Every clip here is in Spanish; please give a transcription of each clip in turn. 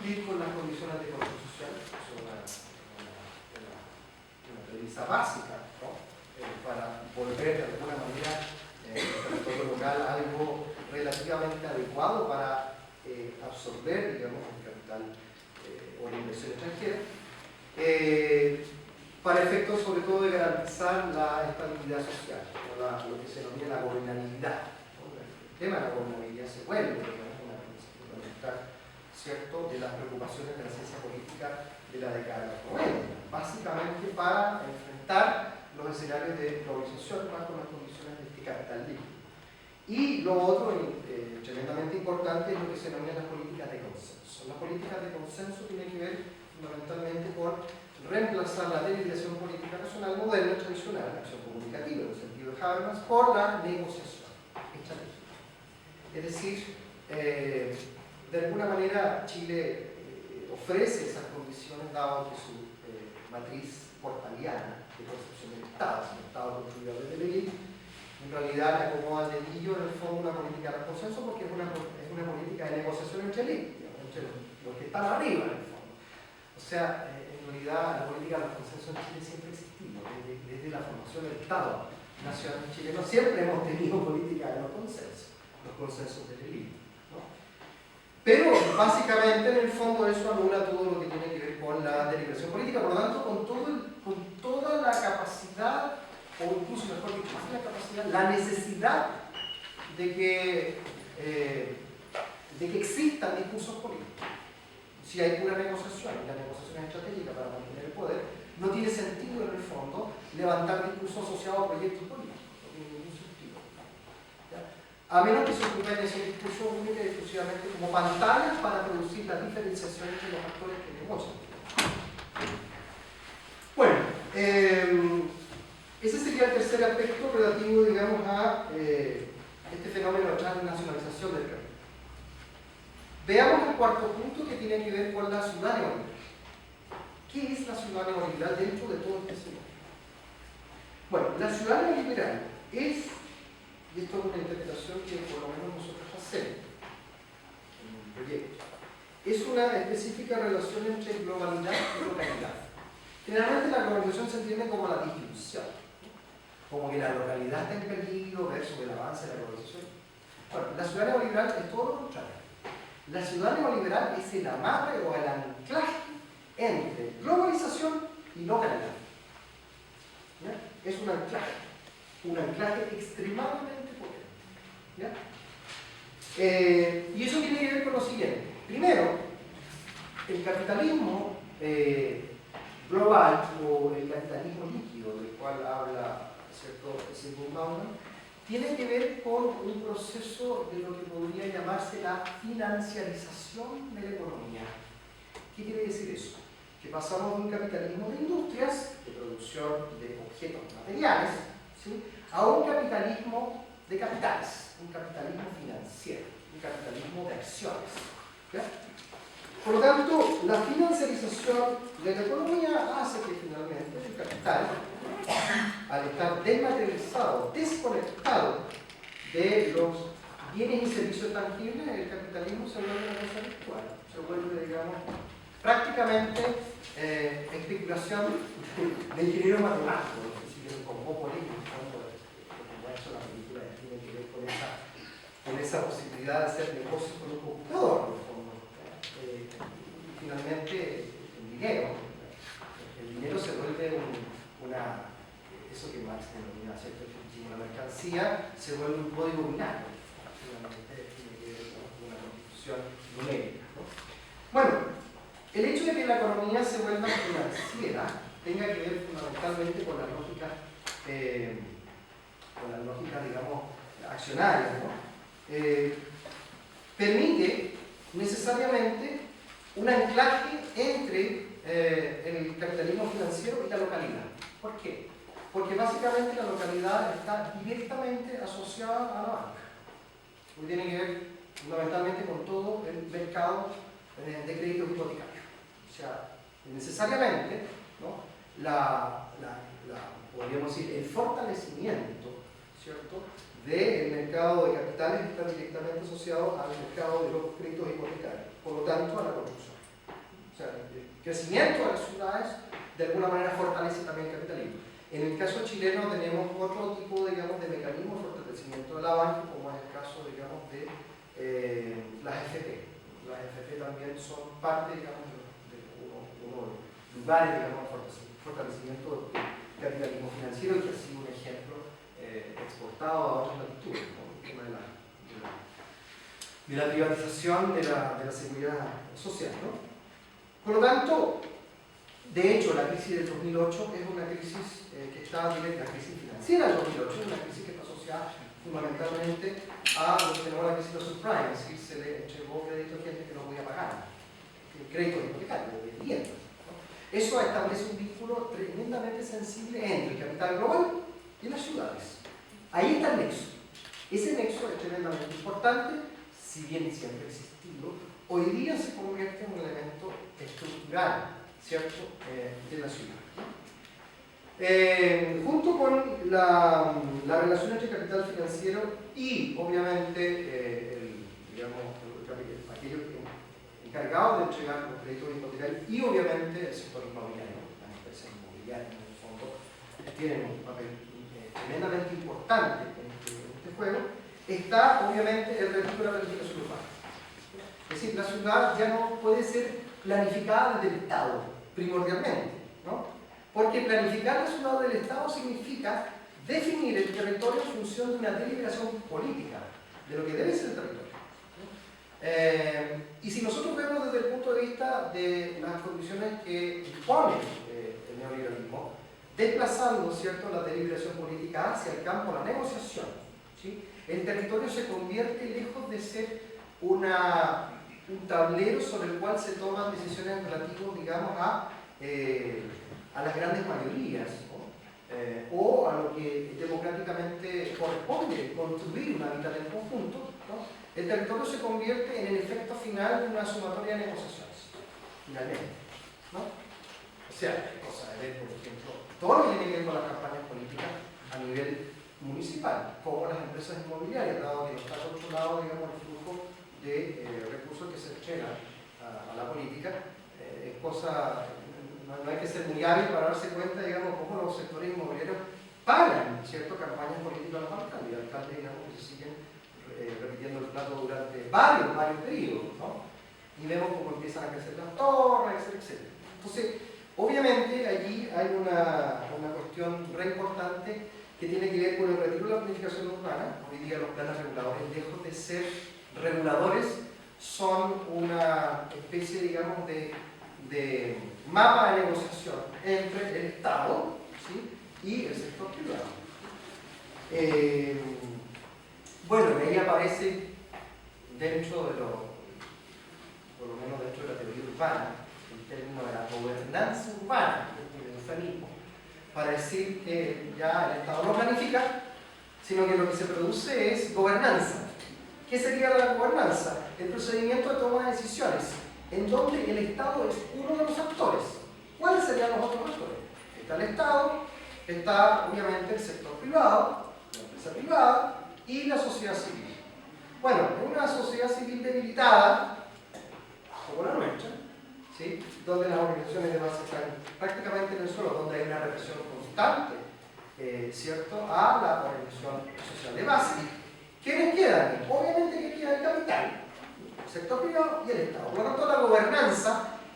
cumplir con las condiciones de cohesión social, es una premisa básica, ¿no? Para volver de alguna manera el territorio local a algo relativamente adecuado para absorber, digamos, el capital o la inversión extranjera, para efectos sobre todo de garantizar la estabilidad social, lo que se denomina la gobernabilidad, ¿no? El tema de la gobernabilidad se vuelve, digamos, una premisa fundamental, ¿cierto?, de las preocupaciones de la ciencia política de la década de los 90, básicamente para enfrentar los escenarios de globalización bajo las condiciones de este capital libre. Y lo otro, tremendamente importante, es lo que se denomina las políticas de consenso. Las políticas de consenso tienen que ver fundamentalmente con reemplazar la deliberación política nacional moderna, tradicional, la acción comunicativa, en el sentido de Habermas, por la negociación estratégica. Es decir, de alguna manera Chile ofrece esas condiciones dado que su matriz portaliana de concepción del Estado, es un Estado construido desde la élite, en realidad le acomoda el dedillo en el fondo una política de consenso porque es una política de negociación entre élites, entre los que están arriba en el fondo. O sea, en realidad la política de consenso en Chile siempre ha existido, desde la formación del Estado nacional chileno siempre hemos tenido política de los consensos de la élite. Pero básicamente en el fondo eso anula todo lo que tiene que ver con la deliberación política, por lo tanto con toda la capacidad, o incluso mejor dicho, más que la capacidad, la necesidad de que existan discursos políticos. Si hay pura negociación, y la negociación es estratégica para mantener el poder, no tiene sentido en el fondo levantar discursos asociados a proyectos políticos, no tiene ningún sentido. A menos que se ocupen ese discurso única y exclusivamente como pantallas para producir la diferenciación entre los actores que negocian. Bueno, ese sería el tercer aspecto relativo, digamos, a este fenómeno de transnacionalización del capital. Veamos el cuarto punto que tiene que ver con la ciudad neoliberal. ¿Qué es la ciudad neoliberal dentro de todo este escenario? Bueno, la ciudad neoliberal es, y esto es una interpretación que por lo menos nosotros hacemos en el proyecto, es una específica relación entre globalidad y localidad. Generalmente la globalización se entiende como la disminución, como que la localidad está en peligro versus el avance de la globalización. Bueno, la ciudad neoliberal es todo lo contrario. La ciudad neoliberal es el amarre o el anclaje entre globalización y localidad. ¿Ya? Es un anclaje extremadamente potente. ¿Ya? Y eso tiene que ver con lo siguiente. Primero, el capitalismo global o el capitalismo líquido del cual habla, ¿cierto?, Zygmunt Bauman, tiene que ver con un proceso de lo que podría llamarse la financiarización de la economía. ¿Qué quiere decir eso? Que pasamos de un capitalismo de industrias, de producción de objetos materiales, ¿sí?, a un capitalismo de capitales, un capitalismo financiero, un capitalismo de acciones. ¿Ya? Por lo tanto, la financiarización de la economía hace que finalmente el capital, al estar desmaterializado, desconectado de los bienes y servicios tangibles, el capitalismo se vuelve una cosa virtual, se vuelve, digamos, prácticamente especulación de ingeniero matemático, es decir, con Popoli, como ha hecho la película, tiene que ver con esa posibilidad de hacer negocios con un computador, en el fondo. Finalmente, el dinero se vuelve eso que Marx denomina, ¿cierto?, una mercancía, se vuelve un código binario. Finalmente, tiene que ver con una constitución numérica, ¿no? Bueno, el hecho de que la economía se vuelva financiera tenga que ver fundamentalmente con la lógica, digamos, accionaria, ¿no? Permite necesariamente un anclaje entre el capitalismo financiero y la localidad. ¿Por qué? Porque básicamente la localidad está directamente asociada a la banca. Porque tiene que ver fundamentalmente con todo el mercado de créditos hipotecarios. O sea, necesariamente, ¿no?, podríamos decir, el fortalecimiento, ¿cierto?, del mercado de capitales está directamente asociado al mercado de los créditos hipotecarios, por lo tanto a la corrupción. crecimiento de las ciudades de alguna manera fortalece también el capitalismo. En el caso chileno tenemos otro tipo, digamos, de mecanismo de fortalecimiento de la banca, como es el caso, digamos, de las FP. Las FP también son parte, digamos, de uno de los lugares, digamos, de fortalecimiento del capitalismo financiero, y que ha sido un ejemplo exportado a otras latitudes, ¿no? El tema de la privatización de la seguridad social, ¿no? Por lo tanto, de hecho, la crisis del 2008 es una crisis que está directa, la crisis financiera del 2008 es una crisis que está asociada fundamentalmente a lo que tenemos la crisis de los subprimes, es decir, se le entregó crédito a gente que no podía pagar, crédito hipotecario, de vivienda, ¿no? Eso establece un vínculo tremendamente sensible entre el capital global y las ciudades. Ahí está el nexo. Ese nexo es tremendamente importante, si bien siempre ha existido, hoy día se convierte en un elemento estructural, ¿cierto?, de la ciudad. Junto con la relación entre capital financiero y, obviamente, aquellos encargados de entregar los créditos hipotecarios y, obviamente, el sector inmobiliario, las empresas inmobiliarias, en el fondo, tienen un papel tremendamente importante en este juego, está, obviamente, el retiro de la planificación urbana. Es decir, la ciudad ya no puede ser planificada desde el Estado, primordialmente, ¿no? Porque planificar la ciudad del Estado significa definir el territorio en función de una deliberación política de lo que debe ser el territorio, ¿no? Y si nosotros vemos desde el punto de vista de las condiciones que impone el neoliberalismo, desplazando, ¿cierto?, la deliberación política hacia el campo de la negociación, ¿sí?, el territorio se convierte, lejos de ser un tablero sobre el cual se toman decisiones relativas, digamos, a las grandes mayorías, ¿no?, o a lo que democráticamente corresponde construir una vida en conjunto, ¿no? El territorio se convierte en el efecto final de una sumatoria de negociaciones, finalmente, ¿no? O sea, hay cosas de ver, por ejemplo, todo lo que tiene que ver con las campañas políticas a nivel municipal, como las empresas inmobiliarias, dado que no está controlado, digamos, el flujo de recursos que se entregan a la política, es cosa, no hay que ser muy hábil para darse cuenta, digamos, cómo los sectores inmobiliarios pagan, ¿cierto?, campañas políticas a los alcaldes, y alcaldes, digamos, que se siguen repitiendo el plato durante varios periodos, ¿no? Y vemos cómo empiezan a crecer las torres, etcétera, etcétera. Entonces, obviamente, allí hay una cuestión re importante que tiene que ver con el retiro de la planificación urbana. Hoy día los planes reguladores, lejos de ser reguladores, son una especie, digamos, de mapa de negociación entre el Estado, ¿sí?, y el sector privado. Bueno, ahí aparece dentro de por lo menos dentro de la teoría urbana, el término de la gobernanza urbana, el eufemismo, para decir que ya el Estado no planifica, sino que lo que se produce es gobernanza. ¿Qué sería la gobernanza? El procedimiento de toma de decisiones, en donde el Estado es uno de los actores. ¿Cuáles serían los otros actores? Está el Estado, está obviamente el sector privado, la empresa privada y la sociedad civil. Bueno, en una sociedad civil debilitada, como la nuestra, ¿sí?, donde las organizaciones de base están prácticamente en el suelo, donde hay una represión constante, ¿cierto?, a la organización social de base. ¿Quiénes quedan? Obviamente que queda el capital, el sector privado y el Estado. Por lo tanto, la gobernanza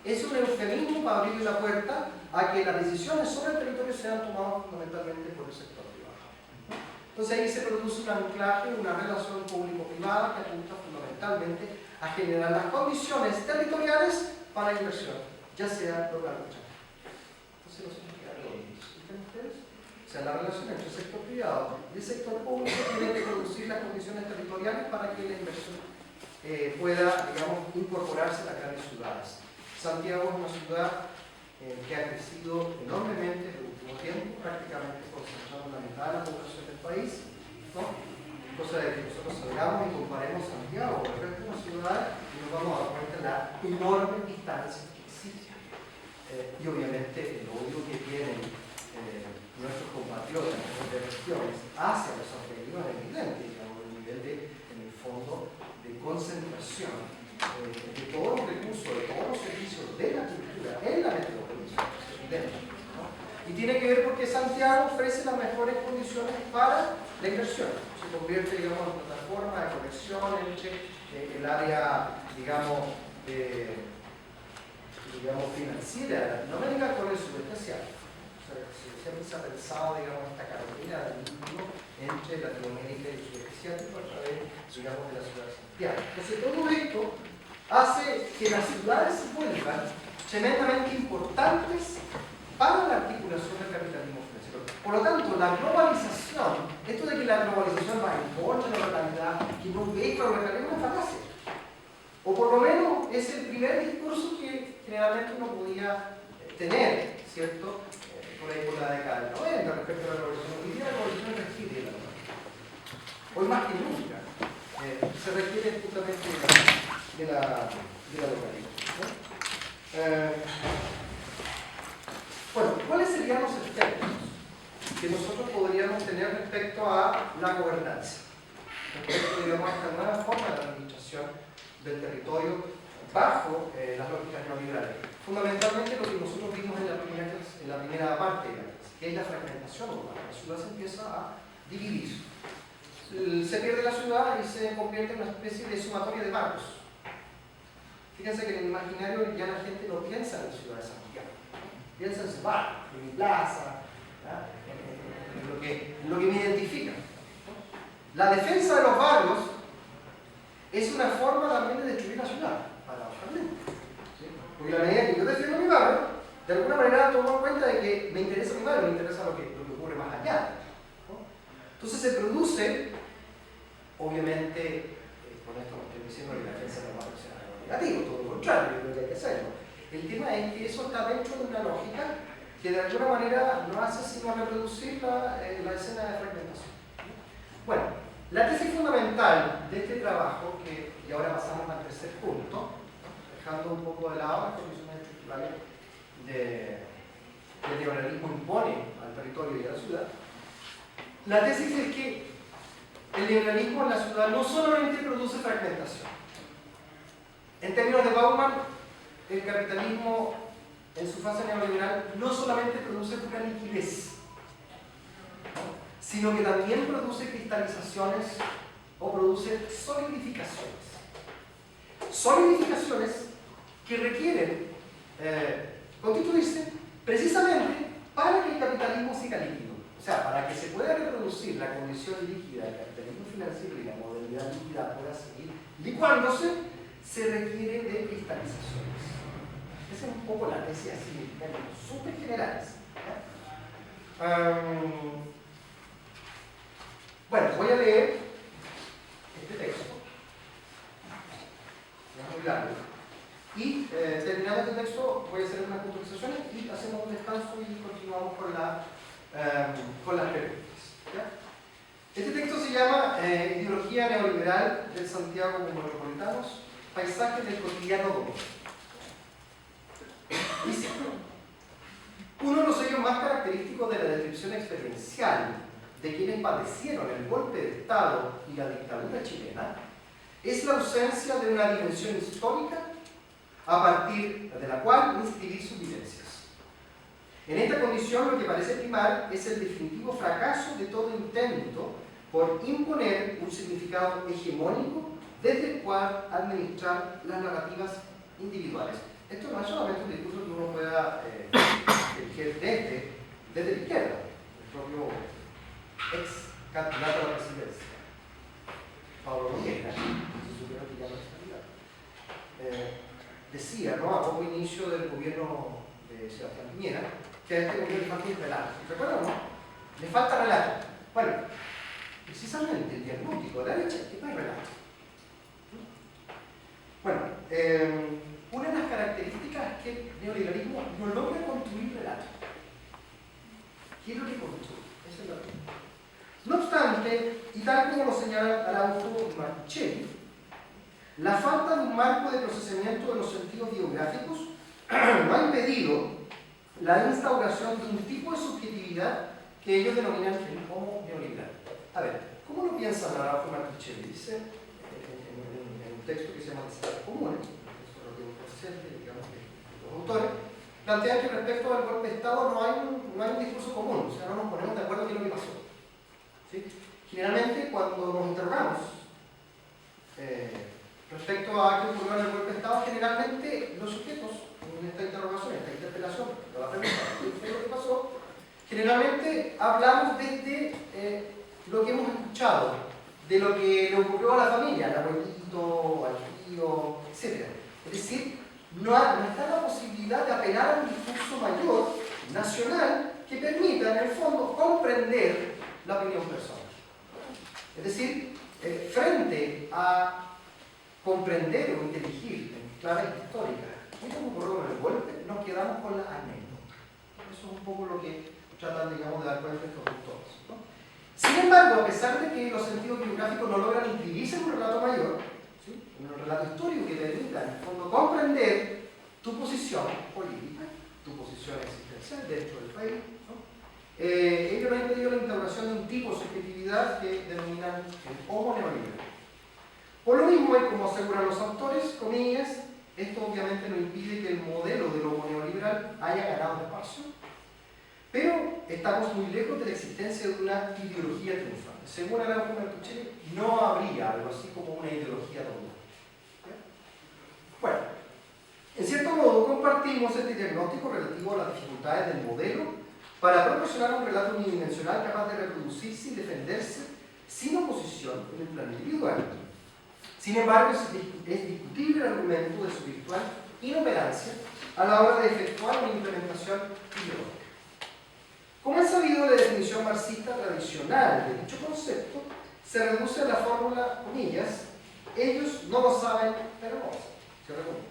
es un eufemismo para abrir la puerta a que las decisiones sobre el territorio sean tomadas fundamentalmente por el sector privado. Entonces ahí se produce un anclaje, una relación público-privada que apunta fundamentalmente a generar las condiciones territoriales para la inversión, ya sea local o extranjera. Entonces no significa todo. ¿Entienden ustedes? O sea, la relación entre el sector privado y el sector público tiene que producir las condiciones territoriales para que la inversión pueda, digamos, incorporarse a las grandes ciudades. Santiago es una ciudad que ha crecido enormemente en el último tiempo, prácticamente concentrando la mitad de la población del país, ¿no? Cosa de que nosotros salgamos y comparemos Santiago con el resto de las ciudades y nos vamos a dar cuenta de la enorme distancia que existe. Y obviamente el odio que tienen nuestros compatriotas de regiones hacia los argentinos es evidente, digamos, el nivel de, en el fondo, de concentración de todos los recursos, de todos los servicios de la cultura en la tiene que ver porque Santiago ofrece las mejores condiciones para la inversión. Se convierte, digamos, en plataforma de conexión entre el área, digamos, financiera de Latinoamérica con el sudeste asiático. O sea, siempre se ha pensado, digamos, esta carretera del vínculo entre Latinoamérica y el sudeste asiático a través, digamos, de la ciudad de Santiago. Entonces, todo esto hace que las ciudades se vuelvan tremendamente importantes para la articulación del capitalismo financiero. Por lo tanto, la globalización, esto de que la globalización va en contra de la localidad, que no ve con la localidad, es una falacia. O por lo menos es el primer discurso que generalmente uno podía tener, ¿cierto? Por ahí por la década del 90 respecto a la globalización. Hoy día la globalización requiere la localidad. Hoy más que nunca se requiere justamente de la localidad. Bueno, ¿cuáles serían los efectos que nosotros podríamos tener respecto a la gobernanza? Respecto, digamos, a esta nueva forma de administración del territorio bajo las lógicas neoliberales. Fundamentalmente lo que nosotros vimos en la primera parte de la clase, que es la fragmentación urbana. La ciudad se empieza a dividir. Se pierde la ciudad y se convierte en una especie de sumatoria de barrios. Fíjense que en el imaginario ya la gente no piensa en la ciudad de Santiago, piensa en su barrio, en mi plaza, en lo que me identifica. La defensa de los barrios es una forma también de destruir la ciudad, paradójicamente. ¿Sí? Porque la medida que yo defiendo mi barrio, de alguna manera tomo en cuenta de que me interesa mi barrio, me interesa lo que ocurre más allá. ¿No? Entonces se produce, obviamente, con esto no estoy diciendo que la defensa de los barrios sea algo negativo, todo lo contrario, yo creo que hay que hacerlo. El tema es que eso está dentro de una lógica que de alguna manera no hace sino reproducir la escena de fragmentación. Bueno, la tesis fundamental de este trabajo, y ahora pasamos al tercer punto, dejando un poco de lado las condiciones estructurales que el neoliberalismo impone al territorio y a la ciudad, la tesis es que el neoliberalismo en la ciudad no solamente produce fragmentación. En términos de Bauman, el capitalismo en su fase neoliberal no solamente produce pura liquidez, sino que también produce cristalizaciones o produce solidificaciones. Solidificaciones que requieren constituirse precisamente para que el capitalismo siga líquido. O sea, para que se pueda reproducir la condición líquida del capitalismo financiero y la modernidad líquida pueda seguir licuándose, se requiere de cristalizaciones. Esa es un poco la tesis así, en términos súper generales. Bueno, voy a leer este texto, es muy largo, y terminando este texto voy a hacer unas puntualizaciones y hacemos un descanso y continuamos con las preguntas. ¿Ya? Este texto se llama Ideología neoliberal del Santiago como metropolitanos, paisajes del cotidiano domingo. Dice, uno de los sellos más característicos de la descripción experiencial de quienes padecieron el golpe de Estado y la dictadura chilena es la ausencia de una dimensión histórica a partir de la cual inscribir sus vivencias. En esta condición lo que parece primar es el definitivo fracaso de todo intento por imponer un significado hegemónico desde el cual administrar las narrativas individuales. Esto no es solamente un discurso que uno pueda dirigir desde la izquierda, el propio ex candidato a la presidencia, Pablo Nogueira, que se supiera que ya no es candidato, decía, ¿no?, a poco inicio del gobierno de Sebastián Piñera, que a este gobierno le falta un relato. ¿Recuerdan, no? Le falta relato. Bueno, precisamente el diagnóstico de la derecha es que no hay relato. Bueno, una de las características es que el neoliberalismo no logra construir relato. ¿Qué es lo que construye? Eso es lo que... No obstante, y tal como lo señala Araujo y Martuchelli, la falta de un marco de procesamiento de los sentidos biográficos no ha impedido la instauración de un tipo de subjetividad que ellos denominan como neoliberal. A ver, ¿cómo lo piensan Araujo y Martuchelli? Dice en un texto que se llama Necesidades Comunes, un texto relativamente reciente, digamos, de los autores, plantean que respecto al golpe de Estado no hay un discurso común, o sea, no nos ponemos de acuerdo en qué es lo que pasó. ¿Sí? Generalmente, cuando nos interrogamos respecto a qué ocurrió en el golpe de Estado, generalmente los sujetos en esta interrogación, en esta interpelación, respecto a la pregunta ¿qué fue lo que pasó? Generalmente hablamos desde lo que hemos escuchado, de lo que le ocurrió a la familia, al abuelito, al tío, etc. Es decir, no está la posibilidad de apelar a un discurso mayor, nacional, que permita, en el fondo, comprender la opinión personal. Es decir, frente a comprender o inteligir en clave histórica qué ocurrió en el golpe, nos quedamos con la anécdota. Eso es un poco lo que tratan, digamos, de dar cuenta estos autores, ¿no? Sin embargo, a pesar de que los sentidos biográficos no logran inscribirse en un relato mayor, ¿sí?, en un relato histórico que permita, en el fondo, comprender tu posición política, tu posición existencial dentro del país, ¿no? Ello ha impedido la instauración de un tipo de subjetividad que denominan el homo neoliberal. Por lo mismo, y como aseguran los autores, comillas, esto obviamente no impide que el modelo del homo neoliberal haya ganado espacio, pero estamos muy lejos de la existencia de una ideología triunfante. Según Araujo Martuchelli, no habría algo así como una ideología dominante. Bueno, en cierto modo compartimos este diagnóstico relativo a las dificultades del modelo para proporcionar un relato unidimensional capaz de reproducirse y defenderse sin oposición en el plano individual. Sin embargo, es discutible el argumento de su virtual inoperancia a la hora de efectuar una implementación ideológica. Como es sabido, la definición marxista tradicional de dicho concepto se reduce a la fórmula, comillas, ellos no lo saben, pero no lo saben, cierra comillas.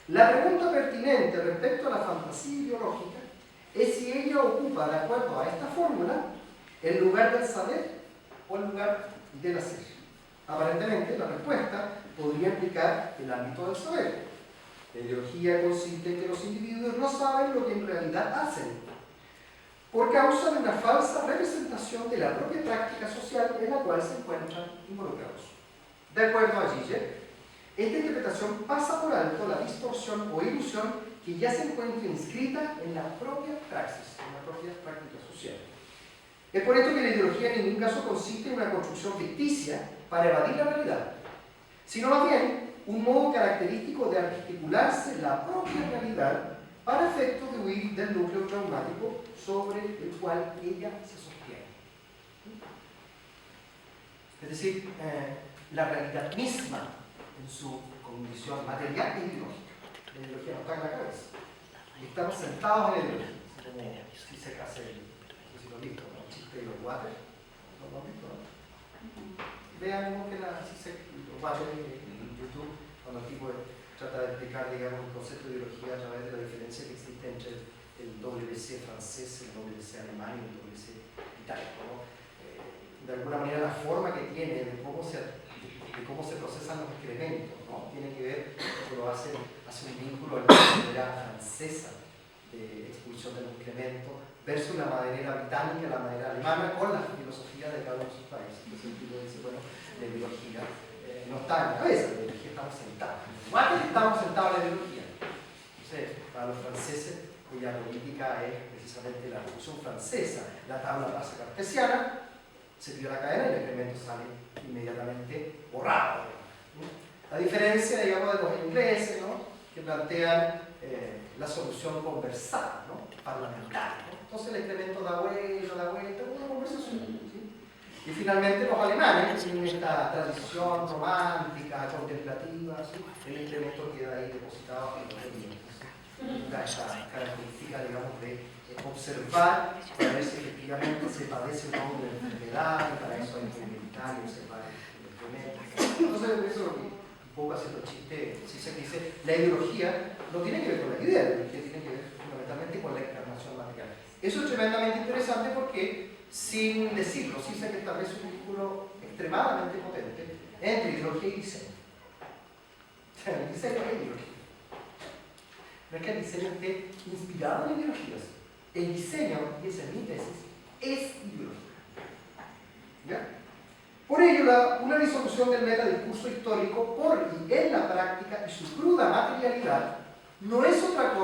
La pregunta pertinente respecto a la fantasía ideológica es si ella ocupa, de acuerdo a esta fórmula, el lugar del saber o el lugar del hacer. Aparentemente, la respuesta podría implicar el ámbito del saber. La ideología consiste en que los individuos no saben lo que en realidad hacen, por causa de una falsa representación de la propia práctica social en la cual se encuentran involucrados. De acuerdo a Gillet, esta interpretación pasa por alto la distorsión o ilusión que ya se encuentra inscrita en la propia praxis, en la propia práctica social. Es por esto que la ideología en ningún caso consiste en una construcción ficticia para evadir la realidad, sino más bien un modo característico de articularse la propia realidad para efecto de huir del núcleo traumático sobre el cual ella se sostiene. Es decir, la realidad misma en su condición material e ideológica. La ideología no está en la cabeza. Y estamos sentados en la ideología. Como si se hace el chiste de los water. ¿Lo hemos visto? Vean cómo que los water en YouTube, cuando el tipo trata de explicar, digamos, el concepto de ideología a través de la diferencia que existe entre el WC francés, el WC alemán y el WC itálico, ¿no? De alguna manera la forma que tiene de cómo se procesan los excrementos, ¿no? Tiene que ver, lo hace un vínculo a la manera francesa de expulsión de los excrementos versus la manera británica, la manera alemana, con la filosofía de cada uno de sus países. En ese sentido dice, bueno, la ideología no está en la cabeza, la ideología estamos sentados. Igual que estamos sentados en la ideología. Entonces, para los franceses, cuya política es precisamente la revolución francesa, la tabla rasa cartesiana, se tira la cadena y el excremento sale inmediatamente borrado. A diferencia, digamos, de los ingleses, ¿no?, que plantean la solución conversada, ¿no?, parlamentaria, ¿no? Entonces el excremento da vuelta, una conversación, ¿sí? Y finalmente los alemanes tienen esta tradición romántica, contemplativa, ¿sí? El excremento queda ahí depositado en los sedimentos. Esta característica, digamos, de observar para ver si efectivamente se padece o no de enfermedad, y para eso hay que meditar y observar el excremento. Entonces, eso es lo que un poco haciendo chiste, si se dice, la ideología no tiene que ver con la idea, la ideología tiene que ver fundamentalmente con la encarnación material. Eso es tremendamente interesante porque, sin decirlo, sí se establece un vínculo extremadamente potente entre ideología y diseño. O sea, el diseño es ideología. No es que el diseño esté inspirado en ideologías. El diseño, y esa es mi tesis, es ideología. ¿Ya? Por ello, una disolución del metadiscurso histórico por y en la práctica y su cruda materialidad no es otra cosa